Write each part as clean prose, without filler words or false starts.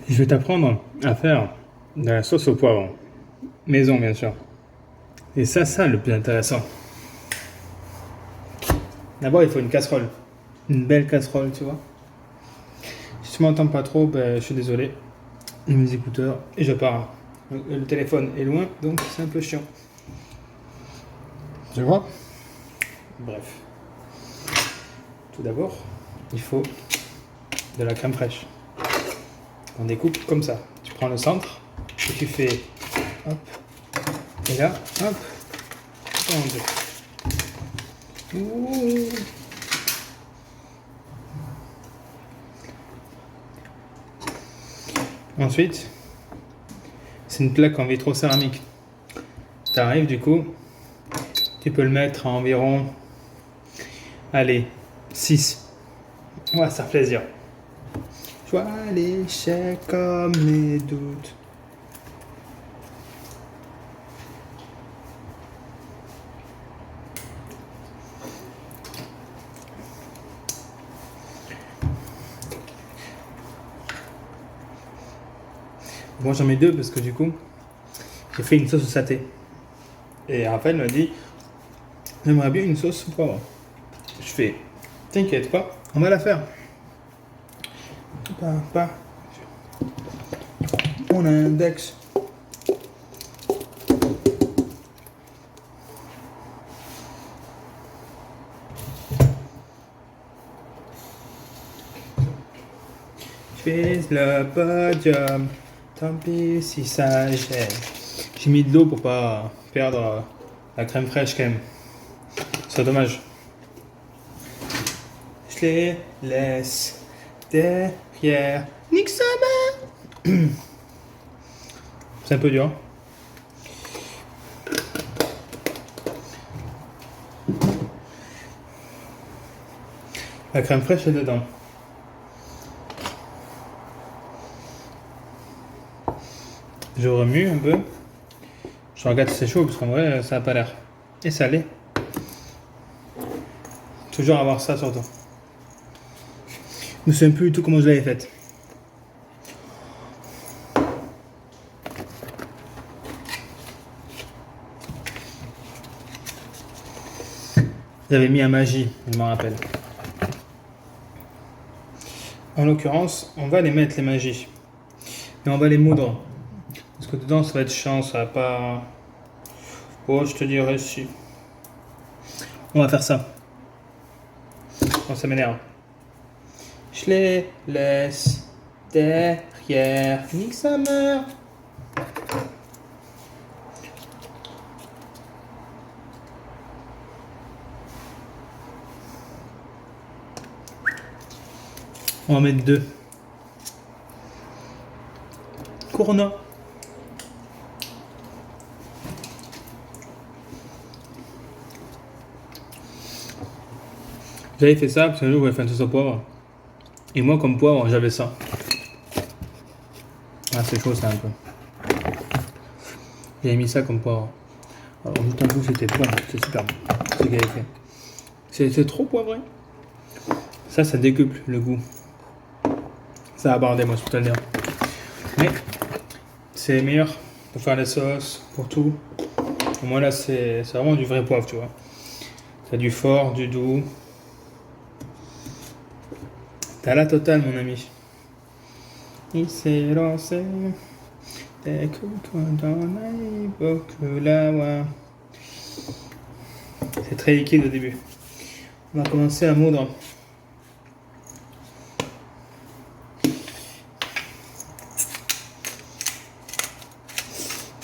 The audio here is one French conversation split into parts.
Je vais t'apprendre à faire de la sauce au poivron. Maison, bien sûr. Et ça le plus intéressant. D'abord, il faut une casserole. Une belle casserole, tu vois. Si tu m'entends pas trop, ben, je suis désolé. Mes écouteurs et je pars. Le téléphone est loin, donc c'est un peu chiant. Tu vois. Bref. Tout d'abord, il faut de la crème fraîche. On découpe comme ça. Tu prends le centre et tu fais hop. Et là, hop. En deux. Ouh. Ensuite, c'est une plaque en vitrocéramique. Tu arrives du coup, tu peux le mettre à environ, allez, 6. Ouais, ça fait plaisir. Joie l'échec comme les doutes. Moi j'en mets 2 parce que du coup, j'ai fait une sauce au saté. Et Raphaël m'a dit, j'aimerais bien une sauce au poivre. Je fais, t'inquiète pas, on va la faire. Pas. Mon index. Je fais le podium. Tant pis si ça gêne. J'ai mis de l'eau pour pas perdre la crème fraîche quand même. C'est dommage. Je les laisse derrière. Nique sa mère. C'est un peu dur. La crème fraîche est dedans. Je remue un peu. Je regarde si c'est chaud parce qu'en vrai ça n'a pas l'air. Et ça l'est. Toujours avoir ça surtout. Je ne sais plus du tout comment je l'avais faite. J'avais mis un magie, je m'en rappelle. En l'occurrence, on va les mettre les magies. Mais on va les moudre. Parce que dedans ça va être chiant, ça va pas. Oh, je te dirais si. On va faire ça. Oh, ça m'énerve. Je les laisse derrière. Nique sa mère. On va mettre 2. Corona. J'avais fait ça parce que nous, on avait fait un sauce au poivre. Et moi, comme poivre, j'avais ça. Ah, c'est chaud ça un peu. J'avais mis ça comme poivre. Alors, juste en plus, c'était bon, c'est super bon. C'est ce qu'il avait fait. C'est trop poivré. Ça décuple le goût. Ça a abordé, moi, je peux te le dire. Mais c'est meilleur pour faire les sauces, pour tout. Moi, là, c'est vraiment du vrai poivre, tu vois. T'as du fort, du doux. T'as la totale, mon ami. Il s'est lancé. Écoute-toi dans la voix. C'est très liquide au début. On va commencer à moudre.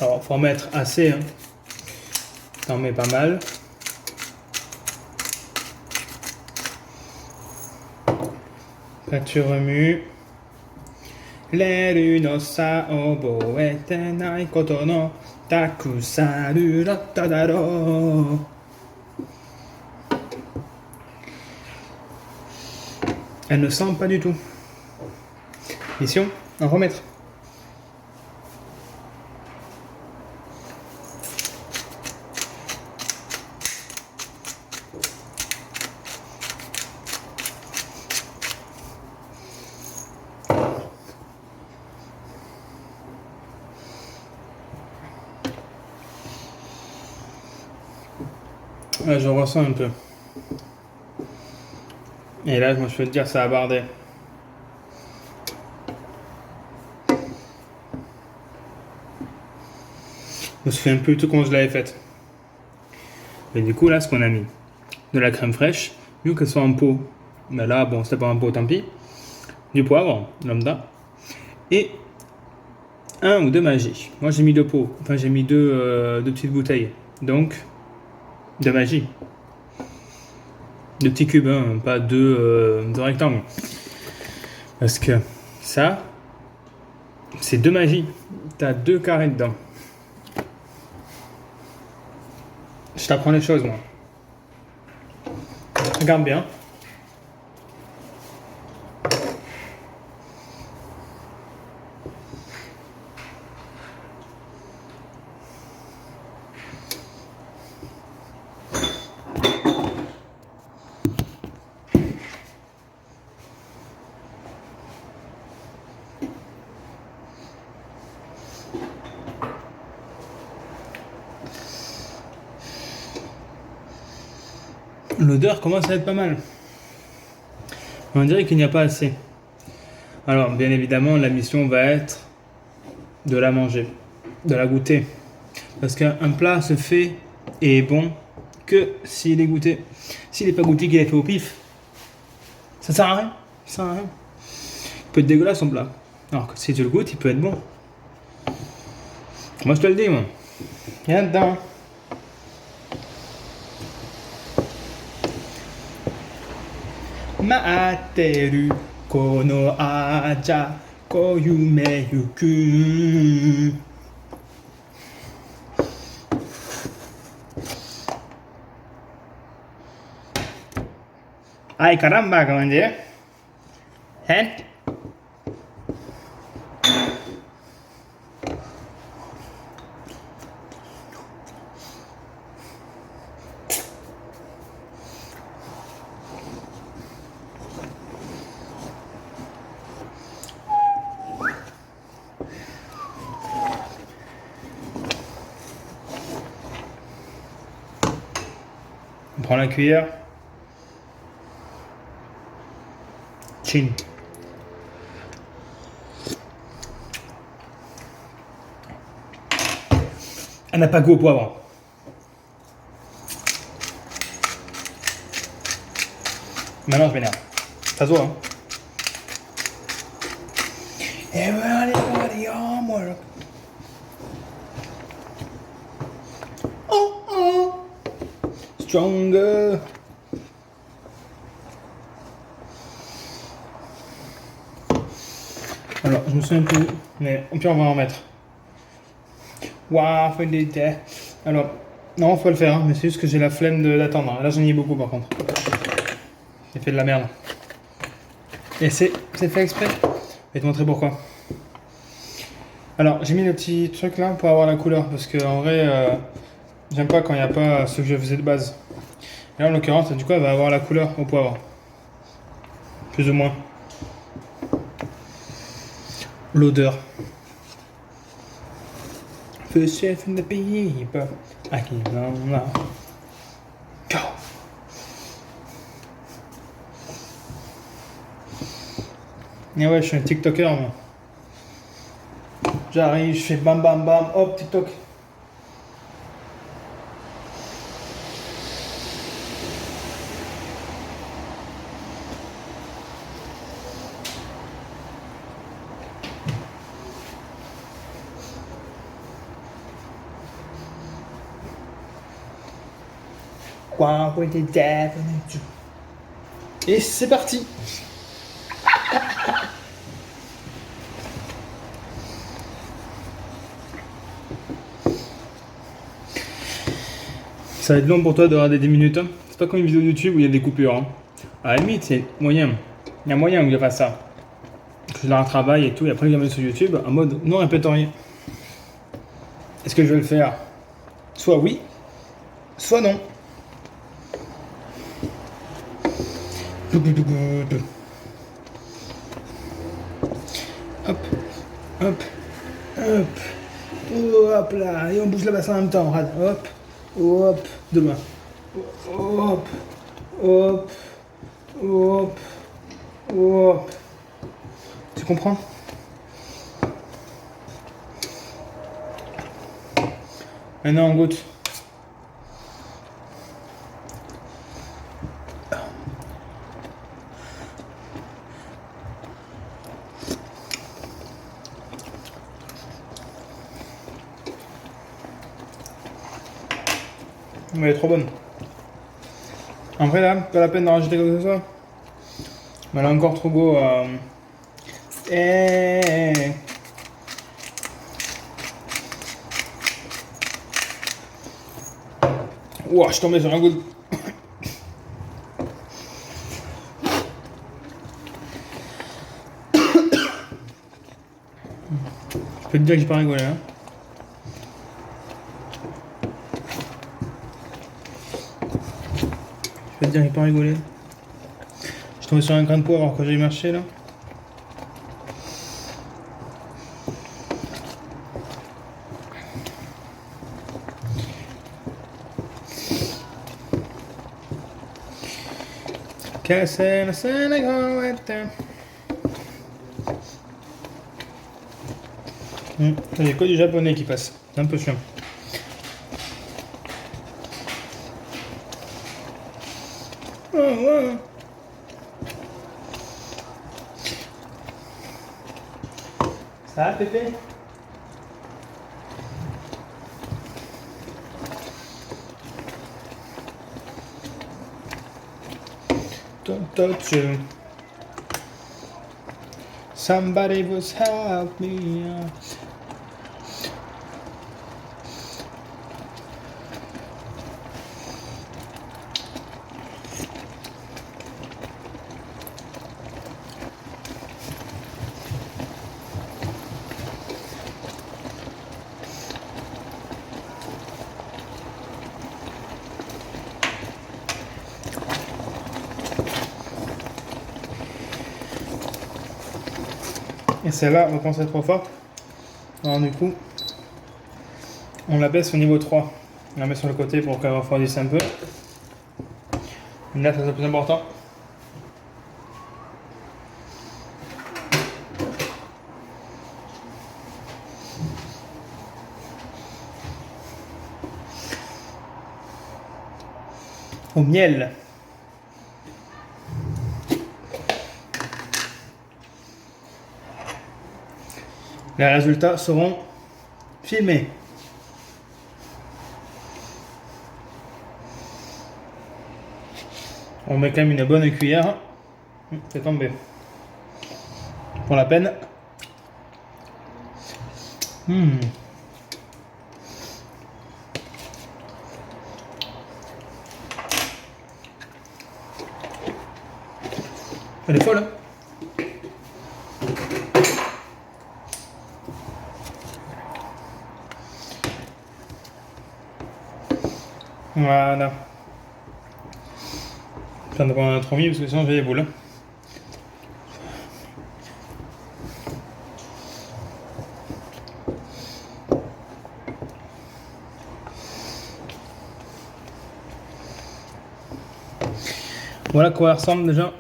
Alors, faut en mettre assez. Hein. T'en mets pas mal. Après, tu remues. Les no sa oboete nai koto no takusaru ratta daro. Elle ne sent pas du tout. Mission, en remettre. Là, je ressens un peu. Et là, je me suis fait dire, ça a bardé. Je me souviens plus tout comment je l'avais faite. Et du coup, là, ce qu'on a mis, de la crème fraîche, mieux que ce soit en pot. Mais là, bon, c'était pas en pot, tant pis. Du poivre, lambda. Et un ou deux magies. Moi, j'ai mis deux pots. Enfin, j'ai mis deux petites bouteilles. Donc, de magie. Deux petits cubes, hein, pas deux rectangles. Parce que ça, c'est deux magies. T'as deux carrés dedans. Je t'apprends les choses, moi. Regarde bien. L'odeur commence à être pas mal. On dirait qu'il n'y a pas assez. Alors, bien évidemment, la mission va être de la manger, de la goûter. Parce qu'un plat se fait et est bon que s'il est goûté. S'il n'est pas goûté, qu'il est fait au pif, ça sert à rien. Ça sert à rien. Il peut être dégueulasse son plat. Alors que si tu le goûtes, il peut être bon. Moi, je te le dis, moi. Viens dedans. Materu kono aja koyume yuku. Ay caramba, comment dire? Hein? On prend la cuillère. Chin. Elle n'a pas goût au poivre. Maintenant, je m'énerve. Ça se voit, hein. Everybody homework. Oh, oh. Stronger. Alors, je me souviens plus, mais au pire, on va en mettre. Waouh, fait des thés. Alors, non, faut le faire, hein, mais c'est juste que j'ai la flemme d'attendre. Là, j'en ai beaucoup par contre. J'ai fait de la merde. Et c'est fait exprès. Je vais te montrer pourquoi. Alors, j'ai mis le petit truc là pour avoir la couleur, parce que en vrai, j'aime pas quand il n'y a pas ce que je faisais de base. Et là, en l'occurrence, du coup, elle va avoir la couleur au poivre. Plus ou moins. L'odeur. First chef in the people. I keep on now. Go. Et ouais, je suis un TikToker, moi. J'arrive, je fais bam bam bam, hop, TikTok. Et c'est parti. Ça va être long pour toi de regarder 10 minutes. Hein. C'est pas comme une vidéo YouTube où il y a des coupures. Hein. À la limite, c'est moyen. Il y a moyen que je fasse ça. Que je la retravaille et tout, et après je la mets sur YouTube en mode non répertorié. Est-ce que je vais le faire? Soit oui, soit non. Hop, hop, hop, hop là, et on bouge le bassin en même temps, hop, hop, de loin. Hop, hop, hop, hop. Tu comprends? Maintenant on goûte. Mais elle est trop bonne. En vrai là, pas la peine d'en rajouter quoi que ce soit. Mais elle est encore trop beau. Ouah, je suis tombé sur un goût. Je peux te dire que j'ai pas rigolé. Hein. Je peux te dire que j'ai pas rigolé. Je suis tombé sur un grain de poivre alors que j'ai marché là. Casser la Sénégal. Il n'y a que du japonais qui passe. C'est un peu chiant. Oh, ouais. Ça va, Pépé? Don't touch you. Somebody was help me. Et celle-là, on pense être trop forte. Alors du coup, on la baisse au niveau 3. On la met sur le côté pour qu'elle refroidisse un peu. Là, ça c'est le plus important. Au miel. Les résultats seront filmés. On met quand même une bonne cuillère. C'est tombé. Pour la peine. Elle est folle, hein? Voilà. Je viens de prendre un trop mis parce que sinon j'ai les boules. Voilà à quoi elle ressemble déjà.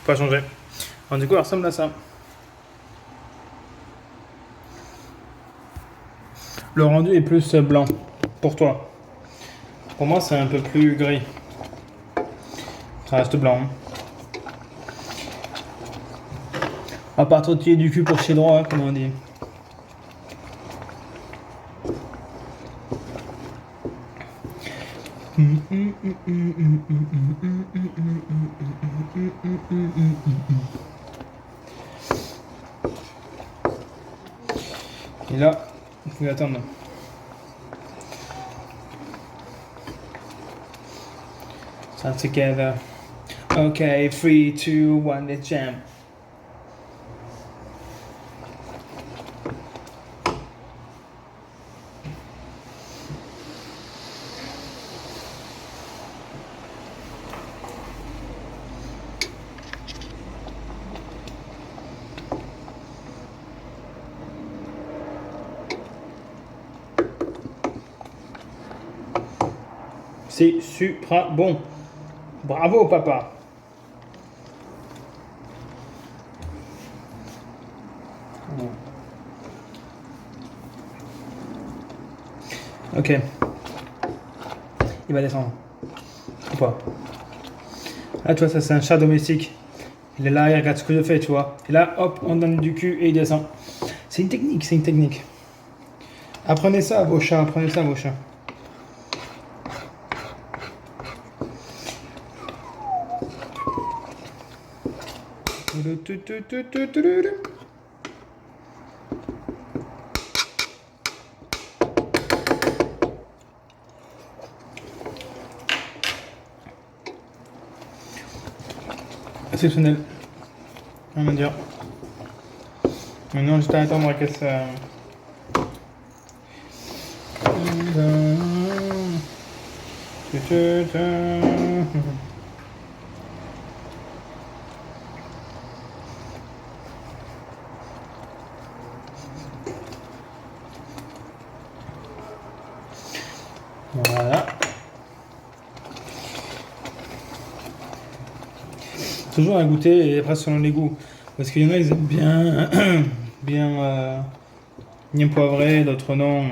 Pas changer. Alors, du coup, elle ressemble à ça. Le rendu est plus blanc pour toi. Pour moi, c'est un peu plus gris. Ça reste blanc. Hein. À part trottiller du cul pour chez droit, hein, comme on dit. Et là, vous pouvez attendre. So together. Okay, 3, 2, 1, let's jam. C'est super bon. Bravo, papa. Ok. Il va descendre. Ou pas. Là, tu vois, ça, c'est un chat domestique. Il est là, il regarde ce que je fais, tu vois. Et là, hop, on donne du cul et il descend. C'est une technique, c'est une technique. Apprenez ça à vos chats, apprenez ça à vos chats. Exceptionnel. Rien à dire. Maintenant, juste à attendre que ça. Voilà. Toujours à goûter et après selon les goûts. Parce qu'il y en a, ils aiment bien, bien poivré, d'autres non.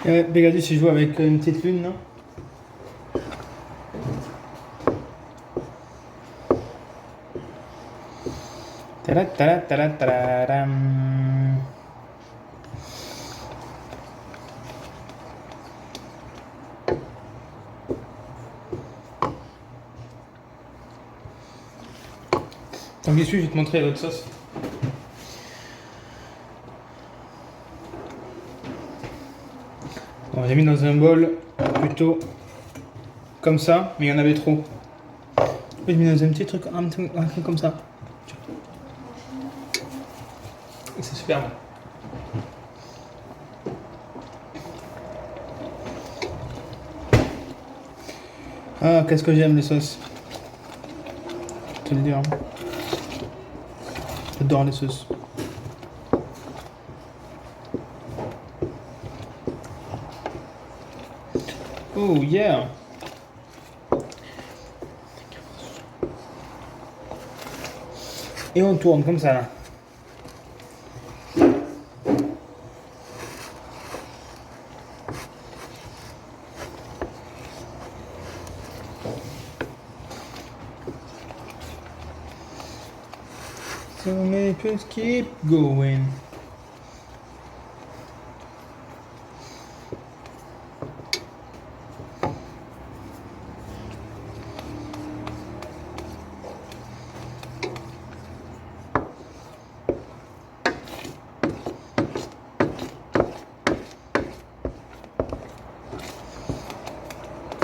Et ouais, Pegasus, il joue avec une petite lune, non? Donc ici, je vais te montrer l'autre sauce. Bon, j'ai mis dans un bol plutôt comme ça, mais il y en avait trop. J'ai mis dans un petit truc, un truc comme ça. C'est super bon. Ah, qu'est-ce que j'aime les sauces. Je te le dire. J'adore les sauces. Oh yeah. Et on tourne comme ça là. So make us keep going.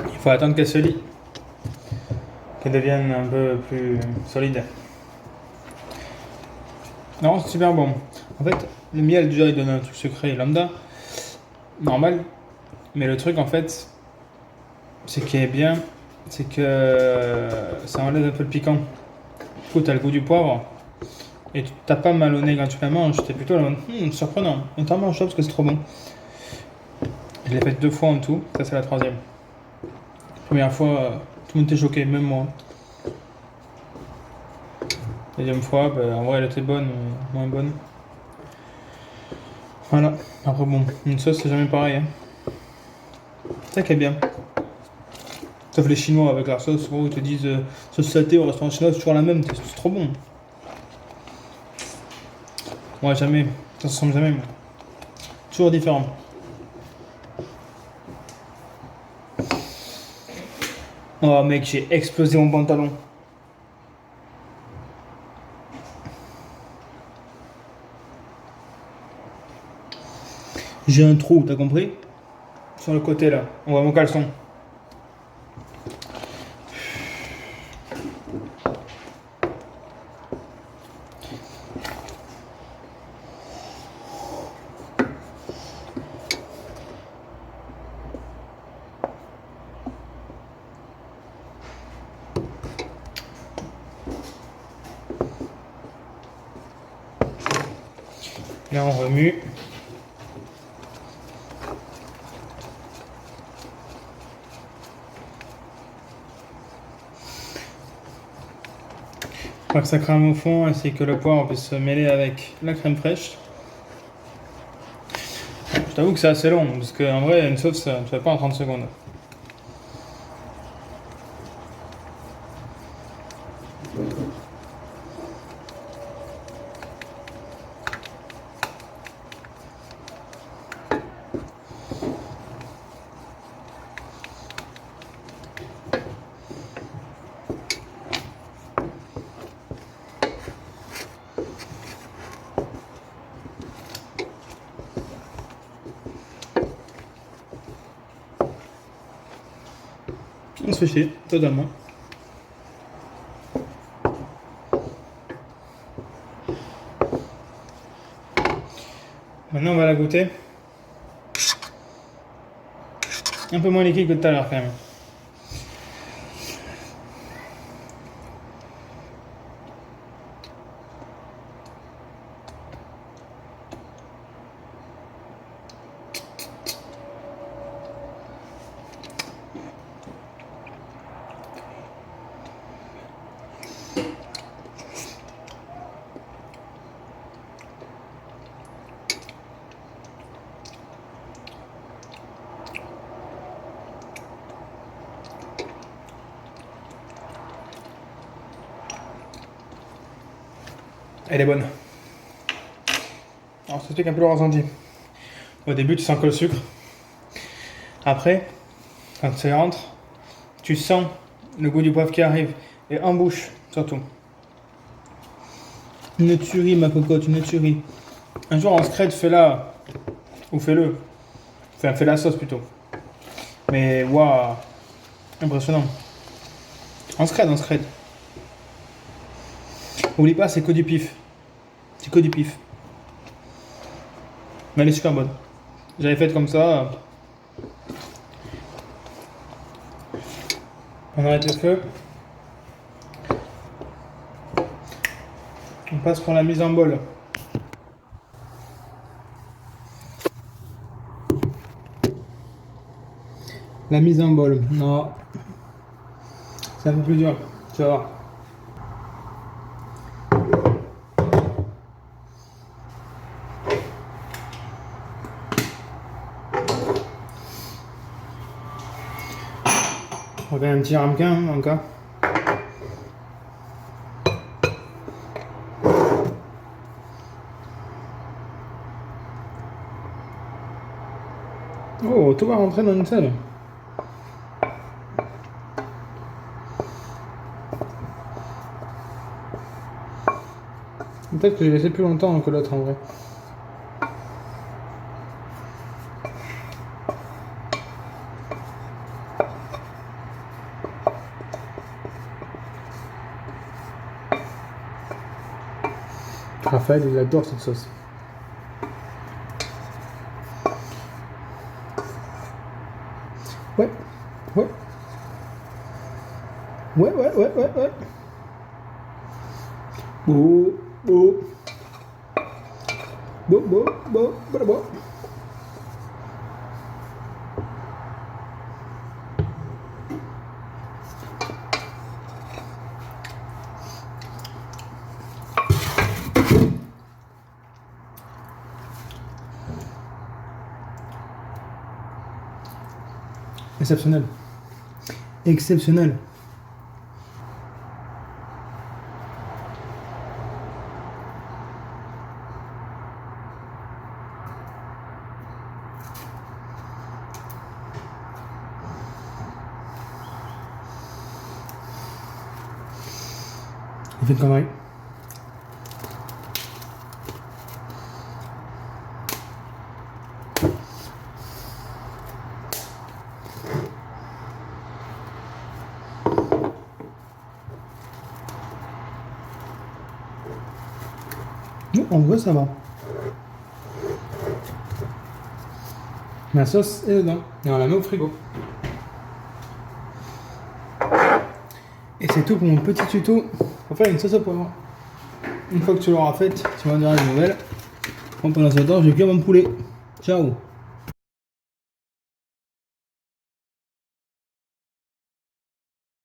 Il faut attendre qu'elle se lie, qu'elle devienne un peu plus solide. Non, c'est super bon. En fait, le miel, déjà, il donne un truc secret lambda, normal. Mais le truc, en fait, c'est qui est bien, c'est que ça enlève un peu le piquant. Du coup, t'as le goût du poivre. Et t'as pas mal au nez quand tu la manges. T'es plutôt là, surprenant. Et t'en manges ça parce que c'est trop bon. Je l'ai fait 2 fois en tout. Ça, c'est la 3e. Première fois, tout le monde était choqué, même moi. Deuxième fois, en vrai, elle était bonne, moins bonne. Voilà. Après, bon, une sauce, c'est jamais pareil. Hein. C'est ça qui est bien. Sauf les Chinois avec leur sauce, gros, ils te disent sauce saté au restaurant chinois, c'est toujours la même, c'est trop bon. Moi, jamais. Ça se ressemble jamais, moi. Toujours différent. Oh mec, j'ai explosé mon pantalon. J'ai un trou, t'as compris? Sur le côté là, on voit mon caleçon. Là, on remue. Pour que ça crame au fond ainsi que le poivre puisse se mêler avec la crème fraîche. Je t'avoue que c'est assez long parce qu'en vrai, une sauce, ça ne se fait pas en 30 secondes. On se fait chier, totalement. Maintenant, on va la goûter. Un peu moins liquide que tout à l'heure, quand même. Elle est bonne. Alors, ça explique un peu le ressenti. Au début, tu sens que le sucre. Après, quand ça rentre, tu sens le goût du poivre qui arrive. Et en bouche, surtout. Une tuerie, ma cocotte, une tuerie. Un jour, en scred, fais-la. Ou fais-le. Enfin, fais la sauce plutôt. Mais, waouh. Impressionnant. En scred, en scred. Oublie pas, c'est que du pif. C'est que du pif. Mais elle est super bonne. J'avais fait comme ça. On arrête le feu. On passe pour la mise en bol. La mise en bol. Non. C'est un peu plus dur. Tu vas voir. On va faire un petit ramequin encore. Oh, tout va rentrer dans une salle. Peut-être que j'ai laissé plus longtemps que l'autre en vrai. Raphaël, il adore cette sauce. Ouais, ouais. Ouais. Beau. Exceptionnel. Exceptionnel. Il fait une connerie. Non, en vrai, ça va. La sauce est dedans. Et on la met au frigo. Et c'est tout pour mon petit tuto pour faire une sauce au poivre. Une fois que tu l'auras faite, tu m'en diras des nouvelles. Pendant ce temps, je cuire mon poulet. Ciao.